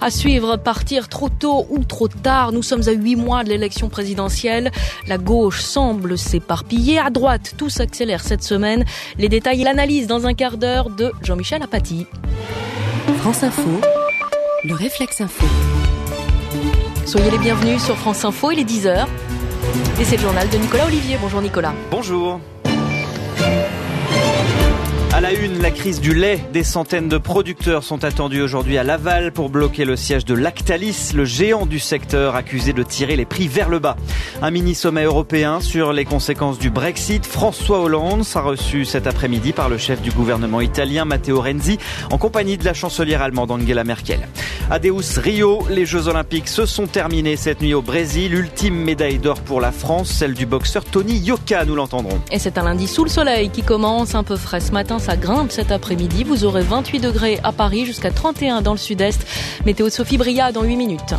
À suivre, partir trop tôt ou trop tard. Nous sommes à 8 mois de l'élection présidentielle. La gauche semble s'éparpiller. À droite, tout s'accélère cette semaine. Les détails et l'analyse dans un quart d'heure de Jean-Michel Apathy. France Info, le réflexe info. Soyez les bienvenus sur France Info, il est 10h. Et c'est le journal de Nicolas Olivier. Bonjour Nicolas. Bonjour. À la une, la crise du lait. Des centaines de producteurs sont attendus aujourd'hui à Laval pour bloquer le siège de Lactalis, le géant du secteur accusé de tirer les prix vers le bas. Un mini-sommet européen sur les conséquences du Brexit. François Hollande sera reçu cet après-midi par le chef du gouvernement italien, Matteo Renzi, en compagnie de la chancelière allemande Angela Merkel. Adeus Rio, les Jeux Olympiques se sont terminés cette nuit au Brésil. Ultime médaille d'or pour la France, celle du boxeur Tony Yoka, nous l'entendrons. Et c'est un lundi sous le soleil qui commence un peu frais ce matin. Ça grimpe cet après-midi. Vous aurez 28 degrés à Paris, jusqu'à 31 dans le sud-est. Météo de Sophie Bria dans 8 minutes.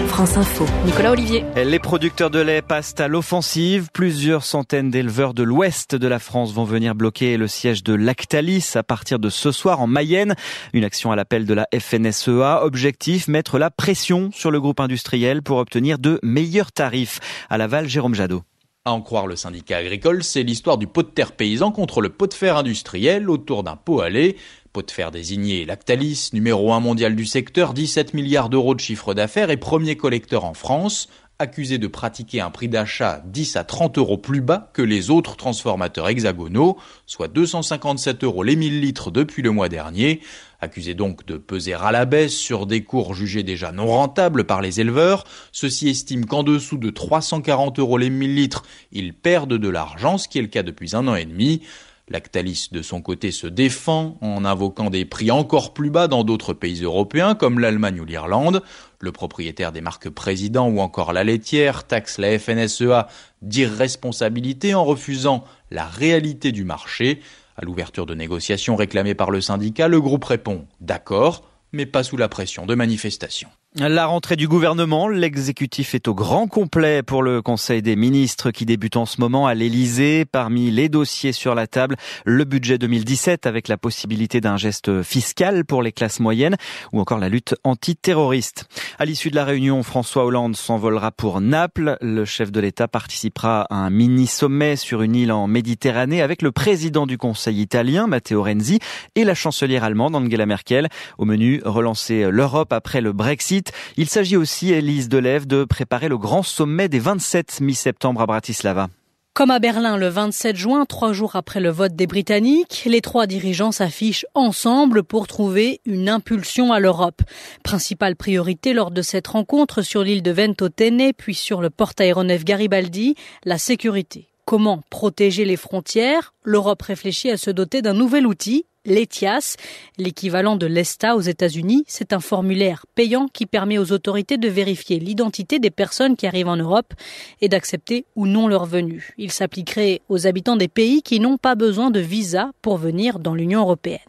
France Info. Nicolas Olivier. Les producteurs de lait passent à l'offensive. Plusieurs centaines d'éleveurs de l'ouest de la France vont venir bloquer le siège de Lactalis à partir de ce soir en Mayenne. Une action à l'appel de la FNSEA. Objectif, mettre la pression sur le groupe industriel pour obtenir de meilleurs tarifs. À Laval, Jérôme Jadot. À en croire le syndicat agricole, c'est l'histoire du pot de terre paysan contre le pot de fer industriel autour d'un pot à lait. Pot de fer désigné Lactalis, numéro 1 mondial du secteur, 17 milliards d'euros de chiffre d'affaires et premier collecteur en France, accusé de pratiquer un prix d'achat 10 à 30 euros plus bas que les autres transformateurs hexagonaux, soit 257 euros les 1000 litres depuis le mois dernier. Accusé donc de peser à la baisse sur des cours jugés déjà non rentables par les éleveurs, ceux-ci estiment qu'en dessous de 340 euros les 1000 litres, ils perdent de l'argent, ce qui est le cas depuis 1 an et demi. Lactalis, de son côté, se défend en invoquant des prix encore plus bas dans d'autres pays européens comme l'Allemagne ou l'Irlande. Le propriétaire des marques Président ou encore la laitière taxe la FNSEA d'irresponsabilité en refusant la réalité du marché. À l'ouverture de négociations réclamées par le syndicat, le groupe répond « d'accord », mais pas sous la pression de manifestations. La rentrée du gouvernement, l'exécutif est au grand complet pour le Conseil des ministres qui débute en ce moment à l'Élysée. Parmi les dossiers sur la table, le budget 2017 avec la possibilité d'un geste fiscal pour les classes moyennes ou encore la lutte antiterroriste. À l'issue de la réunion, François Hollande s'envolera pour Naples. Le chef de l'État participera à un mini-sommet sur une île en Méditerranée avec le président du Conseil italien, Matteo Renzi, et la chancelière allemande, Angela Merkel. Au menu, relancer l'Europe après le Brexit. Il s'agit aussi, Élise Delève, de préparer le grand sommet des 27 mi-septembre à Bratislava. Comme à Berlin le 27 juin, 3 jours après le vote des Britanniques, les 3 dirigeants s'affichent ensemble pour trouver une impulsion à l'Europe. Principale priorité lors de cette rencontre sur l'île de Ventotene, puis sur le porte-aéronef Garibaldi, la sécurité. Comment protéger les frontières ? L'Europe réfléchit à se doter d'un nouvel outil, l'ETIAS, l'équivalent de l'ESTA aux États-Unis. C'est un formulaire payant qui permet aux autorités de vérifier l'identité des personnes qui arrivent en Europe et d'accepter ou non leur venue. Il s'appliquerait aux habitants des pays qui n'ont pas besoin de visa pour venir dans l'Union européenne.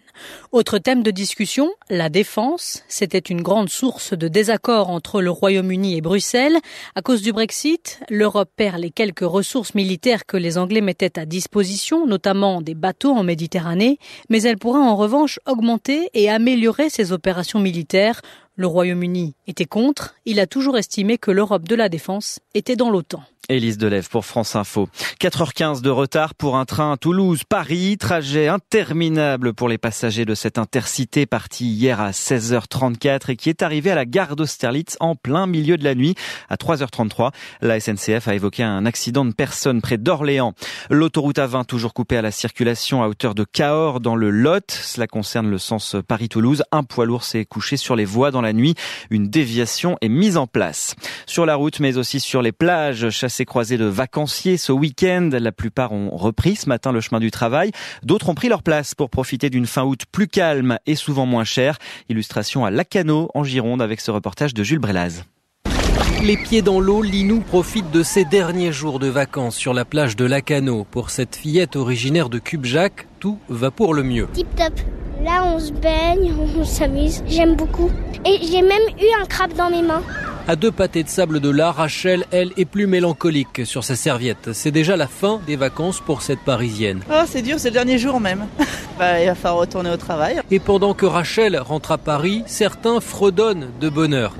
Autre thème de discussion, la défense. C'était une grande source de désaccord entre le Royaume-Uni et Bruxelles. À cause du Brexit, l'Europe perd les quelques ressources militaires que les Anglais mettaient à disposition, notamment des bateaux en Méditerranée, mais elle pourra en revanche augmenter et améliorer ses opérations militaires. Le Royaume-Uni était contre. Il a toujours estimé que l'Europe de la défense était dans l'OTAN. Élise Delève pour France Info. 4h15 de retard pour un train Toulouse-Paris. Trajet interminable pour les passagers de cette intercité partie hier à 16h34 et qui est arrivé à la gare d'Austerlitz en plein milieu de la nuit à 3h33. La SNCF a évoqué un accident de personne près d'Orléans. L'autoroute A20 toujours coupée à la circulation à hauteur de Cahors dans le Lot. Cela concerne le sens Paris-Toulouse. Un poids lourd s'est couché sur les voies dans la nuit. Une déviation est mise en place. Sur la route mais aussi sur les plages, chassés croisés de vacanciers ce week-end. La plupart ont repris ce matin le chemin du travail. D'autres ont pris leur place pour profiter d'une fin août plus calme et souvent moins chère. Illustration à Lacanau en Gironde avec ce reportage de Jules Brélaz. Les pieds dans l'eau, Linou profite de ses derniers jours de vacances sur la plage de Lacanau. Pour cette fillette originaire de Cubjac, tout va pour le mieux. Tip top. Là, on se baigne, on s'amuse. J'aime beaucoup. Et j'ai même eu un crabe dans mes mains. À 2 pâtés de sable de là, Rachel, elle, est plus mélancolique sur sa serviette. C'est déjà la fin des vacances pour cette Parisienne. Oh, c'est dur, c'est le dernier jour même. Il va falloir retourner au travail. Et pendant que Rachel rentre à Paris, certains fredonnent de bonheur.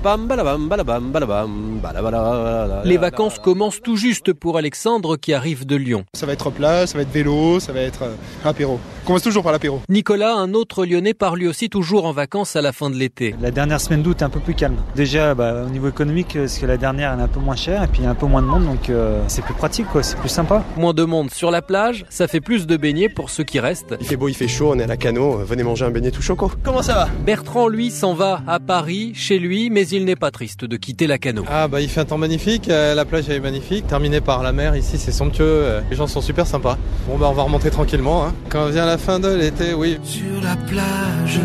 Les vacances commencent tout juste pour Alexandre qui arrive de Lyon. Ça va être plage, ça va être vélo, ça va être apéro. On commence toujours par l'apéro. Nicolas, un autre Lyonnais, part lui aussi toujours en vacances à la fin de l'été. La dernière semaine d'août est un peu plus calme. Déjà au niveau économique, parce que la dernière elle est un peu moins chère et puis il y a un peu moins de monde, donc c'est plus pratique, c'est plus sympa. Moins de monde sur la plage, ça fait plus de baignets pour ceux qui restent. Il fait beau, il fait chaud, on est à la Cano, venez manger un beignet tout choco. Comment ça va? Bertrand, lui, s'en va à Paris, chez lui, mais il n'est pas triste de quitter la Cano. Il fait un temps magnifique, la plage est magnifique, terminée par la mer, ici c'est somptueux, les gens sont super sympas. On va remonter tranquillement. Quand vient la fin de l'été, oui. Sur la plage,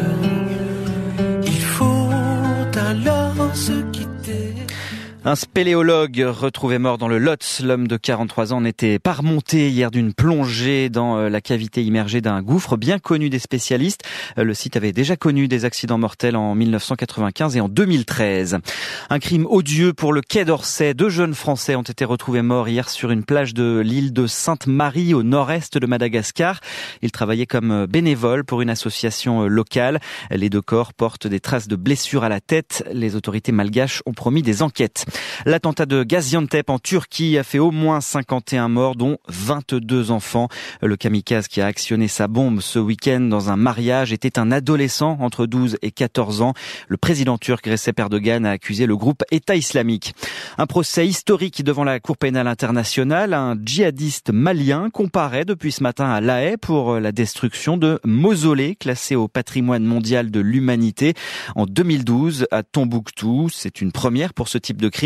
il faut alors se quitter. Un spéléologue retrouvé mort dans le Lot. L'homme de 43 ans n'était pas remonté hier d'une plongée dans la cavité immergée d'un gouffre bien connu des spécialistes. Le site avait déjà connu des accidents mortels en 1995 et en 2013. Un crime odieux pour le Quai d'Orsay. 2 jeunes Français ont été retrouvés morts hier sur une plage de l'île de Sainte-Marie au nord-est de Madagascar. Ils travaillaient comme bénévoles pour une association locale. Les 2 corps portent des traces de blessures à la tête. Les autorités malgaches ont promis des enquêtes. L'attentat de Gaziantep en Turquie a fait au moins 51 morts, dont 22 enfants. Le kamikaze qui a actionné sa bombe ce week-end dans un mariage était un adolescent entre 12 et 14 ans. Le président turc Recep Erdogan a accusé le groupe État islamique. Un procès historique devant la Cour pénale internationale. Un djihadiste malien comparaît depuis ce matin à La Haye pour la destruction de mausolées classés au patrimoine mondial de l'humanité en 2012 à Tombouctou. C'est une première pour ce type de crime.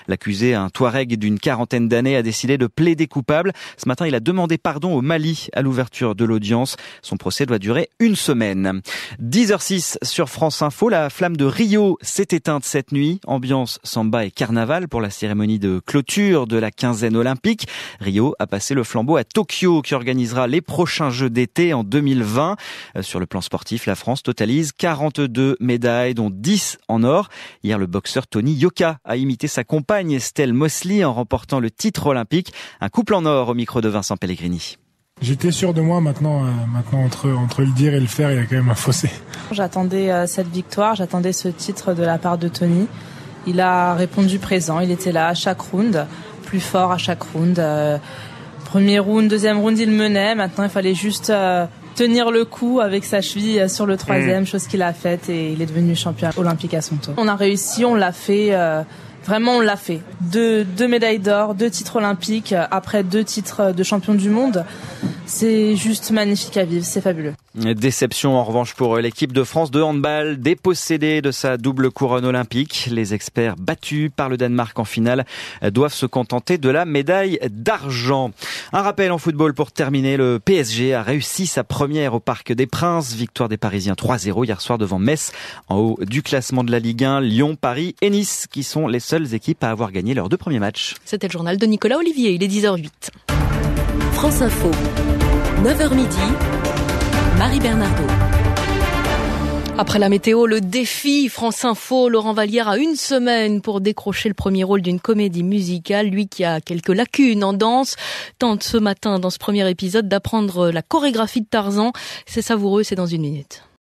L'accusé, un Touareg d'une 40aine d'années, a décidé de plaider coupable. Ce matin, il a demandé pardon au Mali à l'ouverture de l'audience. Son procès doit durer 1 semaine. 10h06 sur France Info. La flamme de Rio s'est éteinte cette nuit. Ambiance samba et carnaval pour la cérémonie de clôture de la quinzaine olympique. Rio a passé le flambeau à Tokyo qui organisera les prochains Jeux d'été en 2020. Sur le plan sportif, la France totalise 42 médailles, dont 10 en or. Hier, le boxeur Tony Yoka a imité sa compagne Estelle Mosley en remportant le titre olympique. Un couple en or au micro de Vincent Pellegrini. J'étais sûr de moi, maintenant entre le dire et le faire, il y a quand même un fossé. J'attendais cette victoire, j'attendais ce titre de la part de Tony. Il a répondu présent, il était là à chaque round, plus fort à chaque round. Premier round, deuxième round, il menait. Maintenant, il fallait juste tenir le coup avec sa cheville sur le 3e, chose qu'il a faite, et il est devenu champion olympique à son tour. On a réussi, on l'a fait. Vraiment, on l'a fait. 2 médailles d'or, 2 titres olympiques, après 2 titres de champion du monde. C'est juste magnifique à vivre, c'est fabuleux. Déception en revanche pour l'équipe de France de handball, dépossédée de sa double couronne olympique. Les experts battus par le Danemark en finale doivent se contenter de la médaille d'argent. Un rappel en football pour terminer, le PSG a réussi sa première au Parc des Princes. Victoire des Parisiens 3-0 hier soir devant Metz, en haut du classement de la Ligue 1. Lyon, Paris et Nice qui sont les seules équipes à avoir gagné leurs 2 premiers matchs. C'était le journal de Nicolas Olivier, il est 10h08. France Info, 9h midi, Marie Bernardo. Après la météo, le défi France Info, Laurent Vallière a 1 semaine pour décrocher le premier rôle d'une comédie musicale. Lui qui a quelques lacunes en danse, tente ce matin dans ce premier épisode d'apprendre la chorégraphie de Tarzan. C'est savoureux, c'est dans 1 minute.